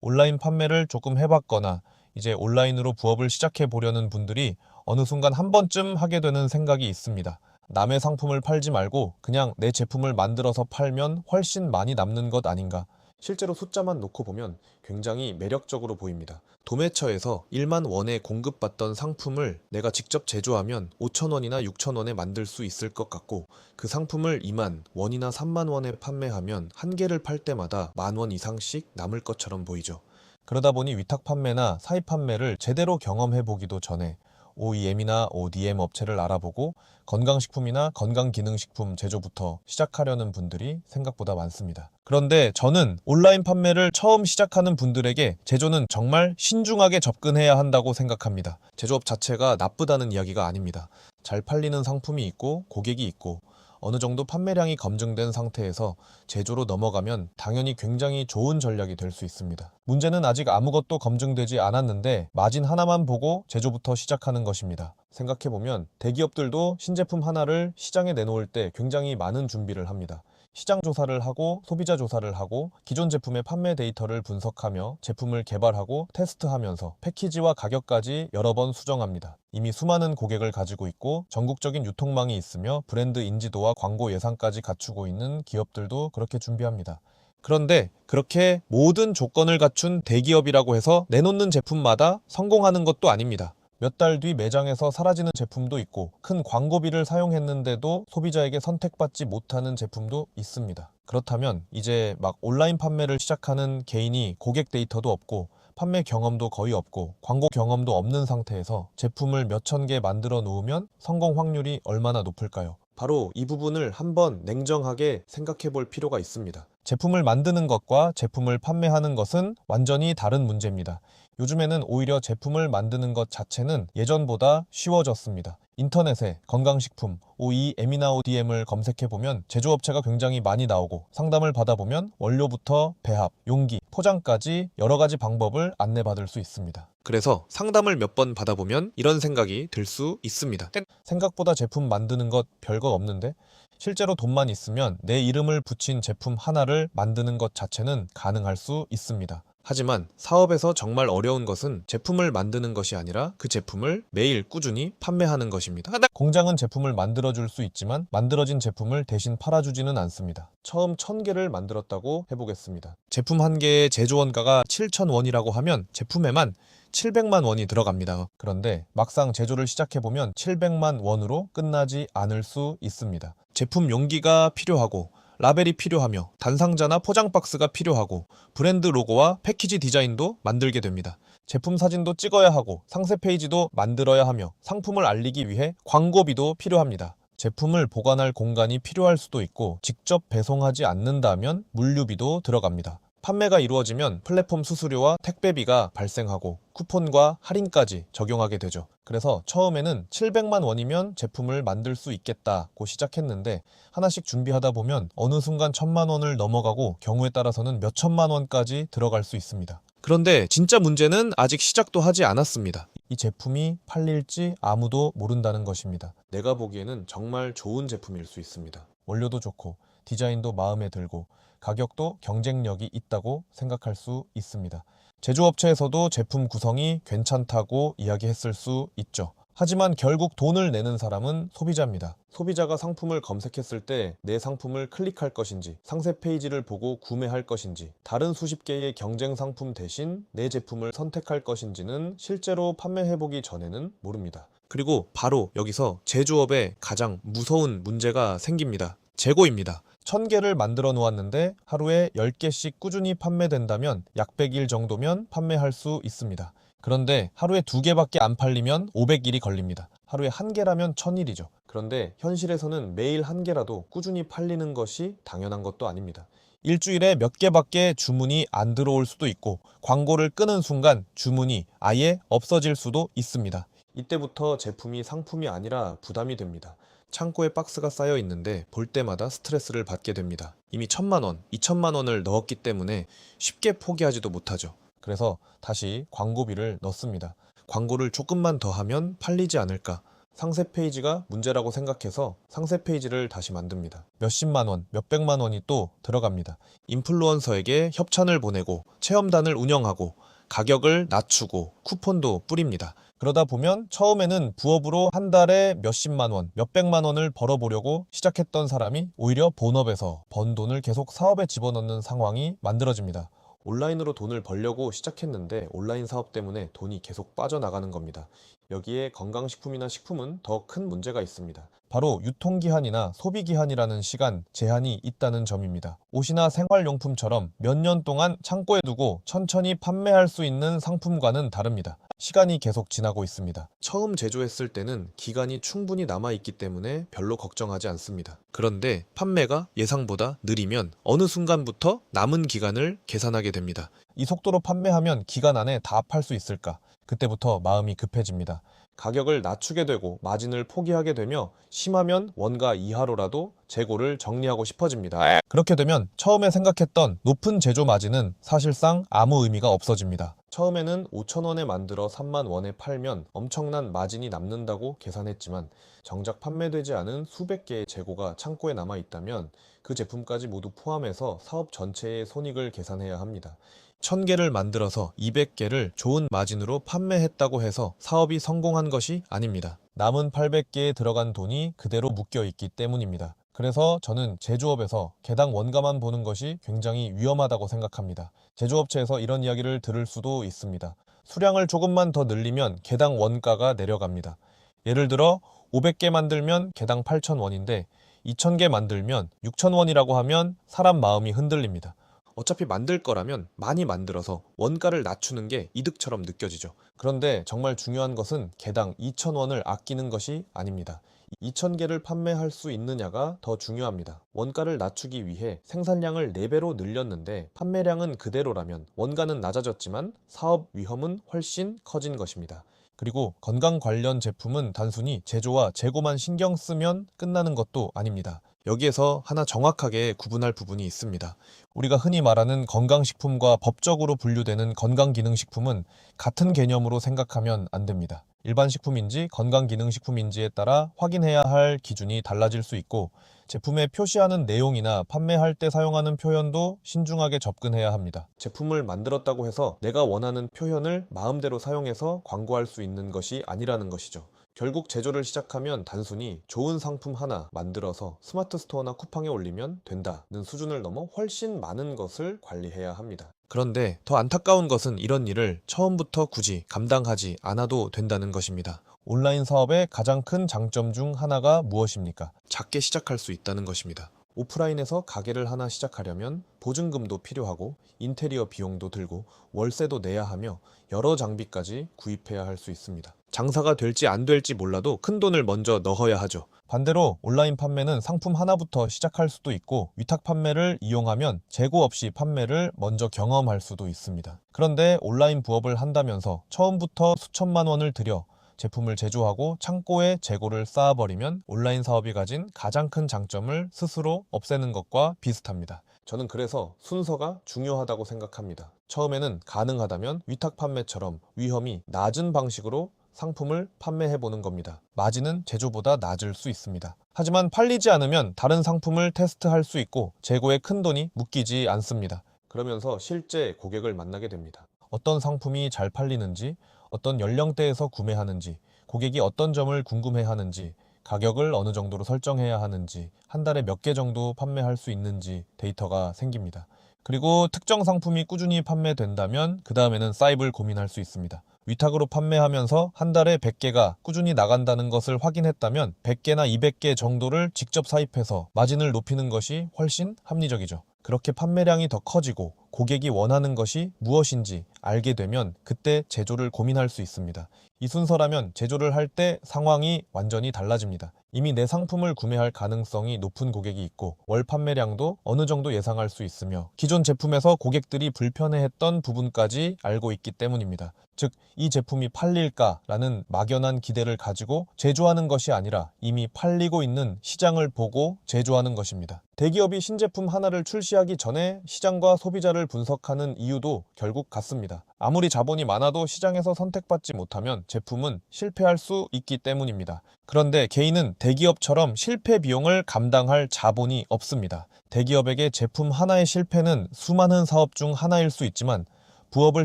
온라인 판매를 조금 해봤거나 이제 온라인으로 부업을 시작해 보려는 분들이 어느 순간 한 번쯤 하게 되는 생각이 있습니다. 남의 상품을 팔지 말고 그냥 내 제품을 만들어서 팔면 훨씬 많이 남는 것 아닌가. 실제로 숫자만 놓고 보면 굉장히 매력적으로 보입니다. 도매처에서 1만 원에 공급받던 상품을 내가 직접 제조하면 5천 원이나 6천 원에 만들 수 있을 것 같고, 그 상품을 2만 원이나 3만 원에 판매하면 한 개를 팔 때마다 10,000원 이상씩 남을 것처럼 보이죠. 그러다 보니 위탁 판매나 사입 판매를 제대로 경험해 보기도 전에 OEM이나 ODM 업체를 알아보고 건강식품이나 건강기능식품 제조부터 시작하려는 분들이 생각보다 많습니다. 그런데 저는 온라인 판매를 처음 시작하는 분들에게 제조는 정말 신중하게 접근해야 한다고 생각합니다. 제조업 자체가 나쁘다는 이야기가 아닙니다. 잘 팔리는 상품이 있고 고객이 있고 어느 정도 판매량이 검증된 상태에서 제조로 넘어가면 당연히 굉장히 좋은 전략이 될 수 있습니다. 문제는 아직 아무것도 검증되지 않았는데 마진 하나만 보고 제조부터 시작하는 것입니다. 생각해보면 대기업들도 신제품 하나를 시장에 내놓을 때 굉장히 많은 준비를 합니다. 시장 조사를 하고 소비자 조사를 하고 기존 제품의 판매 데이터를 분석하며 제품을 개발하고 테스트하면서 패키지와 가격까지 여러 번 수정합니다. 이미 수많은 고객을 가지고 있고 전국적인 유통망이 있으며 브랜드 인지도와 광고 예산까지 갖추고 있는 기업들도 그렇게 준비합니다. 그런데 그렇게 모든 조건을 갖춘 대기업이라고 해서 내놓는 제품마다 성공하는 것도 아닙니다. 몇 달 뒤 매장에서 사라지는 제품도 있고 큰 광고비를 사용했는데도 소비자에게 선택받지 못하는 제품도 있습니다. 그렇다면 이제 막 온라인 판매를 시작하는 개인이 고객 데이터도 없고 판매 경험도 거의 없고 광고 경험도 없는 상태에서 제품을 몇천 개 만들어 놓으면 성공 확률이 얼마나 높을까요? 바로 이 부분을 한번 냉정하게 생각해 볼 필요가 있습니다. 제품을 만드는 것과 제품을 판매하는 것은 완전히 다른 문제입니다. 요즘에는 오히려 제품을 만드는 것 자체는 예전보다 쉬워졌습니다. 인터넷에 건강식품, OEM이나 ODM을 검색해보면 제조업체가 굉장히 많이 나오고 상담을 받아보면 원료부터 배합, 용기, 포장까지 여러 가지 방법을 안내받을 수 있습니다. 그래서 상담을 몇 번 받아보면 이런 생각이 들 수 있습니다. 생각보다 제품 만드는 것 별거 없는데 실제로 돈만 있으면 내 이름을 붙인 제품 하나를 만드는 것 자체는 가능할 수 있습니다. 하지만 사업에서 정말 어려운 것은 제품을 만드는 것이 아니라 그 제품을 매일 꾸준히 판매하는 것입니다. 공장은 제품을 만들어줄 수 있지만 만들어진 제품을 대신 팔아주지는 않습니다. 처음 1000개를 만들었다고 해보겠습니다. 제품 한 개의 제조 원가가 7,000원이라고 하면 제품에만 700만 원이 들어갑니다. 그런데 막상 제조를 시작해보면 700만 원으로 끝나지 않을 수 있습니다. 제품 용기가 필요하고 라벨이 필요하며 단상자나 포장 박스가 필요하고 브랜드 로고와 패키지 디자인도 만들게 됩니다. 제품 사진도 찍어야 하고 상세 페이지도 만들어야 하며 상품을 알리기 위해 광고비도 필요합니다. 제품을 보관할 공간이 필요할 수도 있고 직접 배송하지 않는다면 물류비도 들어갑니다. 판매가 이루어지면 플랫폼 수수료와 택배비가 발생하고 쿠폰과 할인까지 적용하게 되죠. 그래서 처음에는 700만 원이면 제품을 만들 수 있겠다고 시작했는데 하나씩 준비하다 보면 어느 순간 1000만 원을 넘어가고 경우에 따라서는 몇 천만 원까지 들어갈 수 있습니다. 그런데 진짜 문제는 아직 시작도 하지 않았습니다. 이 제품이 팔릴지 아무도 모른다는 것입니다. 내가 보기에는 정말 좋은 제품일 수 있습니다. 원료도 좋고 디자인도 마음에 들고 가격도 경쟁력이 있다고 생각할 수 있습니다. 제조업체에서도 제품 구성이 괜찮다고 이야기했을 수 있죠. 하지만 결국 돈을 내는 사람은 소비자입니다. 소비자가 상품을 검색했을 때 내 상품을 클릭할 것인지, 상세 페이지를 보고 구매할 것인지, 다른 수십 개의 경쟁 상품 대신 내 제품을 선택할 것인지는 실제로 판매해보기 전에는 모릅니다. 그리고 바로 여기서 제조업에 가장 무서운 문제가 생깁니다. 재고입니다. 1000개를 만들어 놓았는데 하루에 10개씩 꾸준히 판매된다면 약 100일 정도면 판매할 수 있습니다. 그런데 하루에 2개밖에 안 팔리면 500일이 걸립니다. 하루에 1개라면 1000일이죠. 그런데 현실에서는 매일 1개라도 꾸준히 팔리는 것이 당연한 것도 아닙니다. 일주일에 몇 개밖에 주문이 안 들어올 수도 있고 광고를 끄는 순간 주문이 아예 없어질 수도 있습니다. 이때부터 제품이 상품이 아니라 부담이 됩니다. 창고에 박스가 쌓여 있는데 볼 때마다 스트레스를 받게 됩니다. 이미 1000만 원, 2000만 원을 넣었기 때문에 쉽게 포기하지도 못하죠. 그래서 다시 광고비를 넣습니다. 광고를 조금만 더 하면 팔리지 않을까? 상세 페이지가 문제라고 생각해서 상세 페이지를 다시 만듭니다. 몇십만 원, 몇백만 원이 또 들어갑니다. 인플루언서에게 협찬을 보내고 체험단을 운영하고 가격을 낮추고 쿠폰도 뿌립니다. 그러다 보면 처음에는 부업으로 한 달에 몇십만 원, 몇백만 원을 벌어보려고 시작했던 사람이 오히려 본업에서 번 돈을 계속 사업에 집어넣는 상황이 만들어집니다. 온라인으로 돈을 벌려고 시작했는데 온라인 사업 때문에 돈이 계속 빠져나가는 겁니다. 여기에 건강식품이나 식품은 더 큰 문제가 있습니다. 바로 유통기한이나 소비기한이라는 시간 제한이 있다는 점입니다. 옷이나 생활용품처럼 몇 년 동안 창고에 두고 천천히 판매할 수 있는 상품과는 다릅니다. 시간이 계속 지나고 있습니다. 처음 제조했을 때는 기간이 충분히 남아있기 때문에 별로 걱정하지 않습니다. 그런데 판매가 예상보다 느리면 어느 순간부터 남은 기간을 계산하게 됩니다. 이 속도로 판매하면 기간 안에 다 팔 수 있을까? 그때부터 마음이 급해집니다. 가격을 낮추게 되고 마진을 포기하게 되며 심하면 원가 이하로라도 재고를 정리하고 싶어집니다. 그렇게 되면 처음에 생각했던 높은 제조 마진은 사실상 아무 의미가 없어집니다. 처음에는 5,000원에 만들어 3만 원에 팔면 엄청난 마진이 남는다고 계산했지만 정작 판매되지 않은 수백 개의 재고가 창고에 남아 있다면 그 제품까지 모두 포함해서 사업 전체의 손익을 계산해야 합니다. 1000개를 만들어서 200개를 좋은 마진으로 판매했다고 해서 사업이 성공한 것이 아닙니다. 남은 800개에 들어간 돈이 그대로 묶여 있기 때문입니다. 그래서 저는 제조업에서 개당 원가만 보는 것이 굉장히 위험하다고 생각합니다. 제조업체에서 이런 이야기를 들을 수도 있습니다. 수량을 조금만 더 늘리면 개당 원가가 내려갑니다. 예를 들어 500개 만들면 개당 8,000원인데 2,000개 만들면 6,000원이라고 하면 사람 마음이 흔들립니다. 어차피 만들 거라면 많이 만들어서 원가를 낮추는 게 이득처럼 느껴지죠. 그런데 정말 중요한 것은 개당 2,000원을 아끼는 것이 아닙니다. 2,000개를 판매할 수 있느냐가 더 중요합니다. 원가를 낮추기 위해 생산량을 4배로 늘렸는데 판매량은 그대로라면 원가는 낮아졌지만 사업 위험은 훨씬 커진 것입니다. 그리고 건강 관련 제품은 단순히 제조와 재고만 신경 쓰면 끝나는 것도 아닙니다. 여기에서 하나 정확하게 구분할 부분이 있습니다. 우리가 흔히 말하는 건강식품과 법적으로 분류되는 건강기능식품은 같은 개념으로 생각하면 안 됩니다. 일반 식품인지 건강기능식품인지에 따라 확인해야 할 기준이 달라질 수 있고 제품에 표시하는 내용이나 판매할 때 사용하는 표현도 신중하게 접근해야 합니다. 제품을 만들었다고 해서 내가 원하는 표현을 마음대로 사용해서 광고할 수 있는 것이 아니라는 것이죠. 결국 제조를 시작하면 단순히 좋은 상품 하나 만들어서 스마트 스토어나 쿠팡에 올리면 된다는 수준을 넘어 훨씬 많은 것을 관리해야 합니다. 그런데 더 안타까운 것은 이런 일을 처음부터 굳이 감당하지 않아도 된다는 것입니다. 온라인 사업의 가장 큰 장점 중 하나가 무엇입니까? 작게 시작할 수 있다는 것입니다. 오프라인에서 가게를 하나 시작하려면 보증금도 필요하고 인테리어 비용도 들고 월세도 내야 하며 여러 장비까지 구입해야 할 수 있습니다. 장사가 될지 안 될지 몰라도 큰 돈을 먼저 넣어야 하죠. 반대로 온라인 판매는 상품 하나부터 시작할 수도 있고 위탁 판매를 이용하면 재고 없이 판매를 먼저 경험할 수도 있습니다. 그런데 온라인 부업을 한다면서 처음부터 수천만 원을 들여 제품을 제조하고 창고에 재고를 쌓아버리면 온라인 사업이 가진 가장 큰 장점을 스스로 없애는 것과 비슷합니다. 저는 그래서 순서가 중요하다고 생각합니다. 처음에는 가능하다면 위탁 판매처럼 위험이 낮은 방식으로 상품을 판매해보는 겁니다. 마진은 제조보다 낮을 수 있습니다. 하지만 팔리지 않으면 다른 상품을 테스트할 수 있고 재고에 큰 돈이 묶이지 않습니다. 그러면서 실제 고객을 만나게 됩니다. 어떤 상품이 잘 팔리는지, 어떤 연령대에서 구매하는지, 고객이 어떤 점을 궁금해하는지, 가격을 어느 정도로 설정해야 하는지, 한 달에 몇 개 정도 판매할 수 있는지 데이터가 생깁니다. 그리고 특정 상품이 꾸준히 판매된다면 그 다음에는 사입을 고민할 수 있습니다. 위탁으로 판매하면서 한 달에 100개가 꾸준히 나간다는 것을 확인했다면 100개나 200개 정도를 직접 사입해서 마진을 높이는 것이 훨씬 합리적이죠. 그렇게 판매량이 더 커지고 고객이 원하는 것이 무엇인지 알게 되면 그때 제조를 고민할 수 있습니다. 이 순서라면 제조를 할 때 상황이 완전히 달라집니다. 이미 내 상품을 구매할 가능성이 높은 고객이 있고 월 판매량도 어느 정도 예상할 수 있으며 기존 제품에서 고객들이 불편해했던 부분까지 알고 있기 때문입니다. 즉, 이 제품이 팔릴까라는 막연한 기대를 가지고 제조하는 것이 아니라 이미 팔리고 있는 시장을 보고 제조하는 것입니다. 대기업이 신제품 하나를 출시하기 전에 시장과 소비자를 시장을 분석하는 이유도 결국 같습니다. 아무리 자본이 많아도 시장에서 선택받지 못하면 제품은 실패할 수 있기 때문입니다. 그런데 개인은 대기업처럼 실패 비용을 감당할 자본이 없습니다. 대기업에게 제품 하나의 실패는 수많은 사업 중 하나일 수 있지만 부업을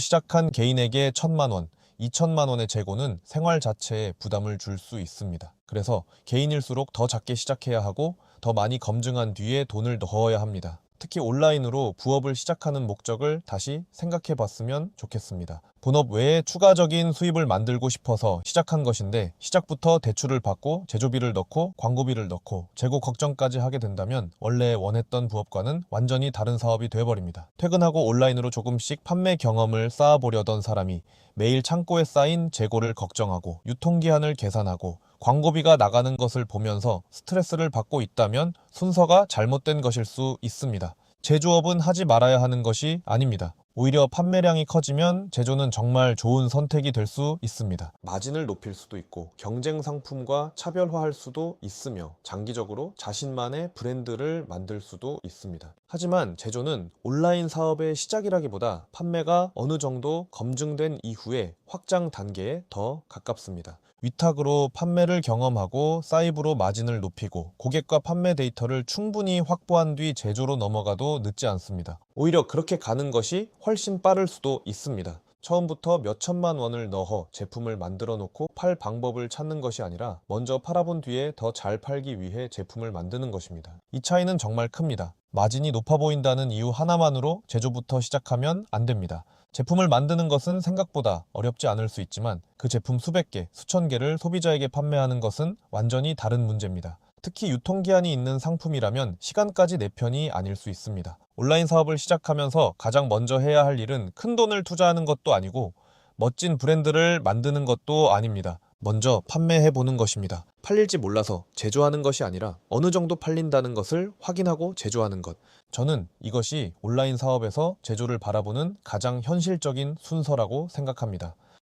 시작한 개인에게 1,000만 원, 2천만 원의 재고는 생활 자체에 부담을 줄 수 있습니다. 그래서 개인일수록 더 작게 시작해야 하고 더 많이 검증한 뒤에 돈을 넣어야 합니다. 특히 온라인으로 부업을 시작하는 목적을 다시 생각해 봤으면 좋겠습니다. 본업 외에 추가적인 수입을 만들고 싶어서 시작한 것인데 시작부터 대출을 받고 제조비를 넣고 광고비를 넣고 재고 걱정까지 하게 된다면 원래 원했던 부업과는 완전히 다른 사업이 되어버립니다. 퇴근하고 온라인으로 조금씩 판매 경험을 쌓아보려던 사람이 매일 창고에 쌓인 재고를 걱정하고 유통기한을 계산하고 광고비가 나가는 것을 보면서 스트레스를 받고 있다면 순서가 잘못된 것일 수 있습니다. 제조업은 하지 말아야 하는 것이 아닙니다. 오히려 판매량이 커지면 제조는 정말 좋은 선택이 될 수 있습니다. 마진을 높일 수도 있고 경쟁 상품과 차별화할 수도 있으며 장기적으로 자신만의 브랜드를 만들 수도 있습니다. 하지만 제조는 온라인 사업의 시작이라기보다 판매가 어느 정도 검증된 이후에 확장 단계에 더 가깝습니다. 위탁으로 판매를 경험하고 사이브로 마진을 높이고 고객과 판매 데이터를 충분히 확보한 뒤 제조로 넘어가도 늦지 않습니다. 오히려 그렇게 가는 것이 훨씬 빠를 수도 있습니다. 처음부터 몇 천만 원을 넣어 제품을 만들어 놓고 팔 방법을 찾는 것이 아니라 먼저 팔아본 뒤에 더 잘 팔기 위해 제품을 만드는 것입니다. 이 차이는 정말 큽니다. 마진이 높아 보인다는 이유 하나만으로 제조부터 시작하면 안 됩니다. 제품을 만드는 것은 생각보다 어렵지 않을 수 있지만 그 제품 수백 개, 수천 개를 소비자에게 판매하는 것은 완전히 다른 문제입니다. 특히 유통기한이 있는 상품이라면 시간까지 내 편이 아닐 수 있습니다. 온라인 사업을 시작하면서 가장 먼저 해야 할 일은 큰 돈을 투자하는 것도 아니고 멋진 브랜드를 만드는 것도 아닙니다. 먼저 판매해보는 것입니다. 팔릴지 몰라서 제조하는 것이 아니라 어느 정도 팔린다는 것을 확인하고 제조하는 것. 저는 이것이 온라인 사업에서 제조를 바라보는 가장 현실적인 순서라고 생각합니다.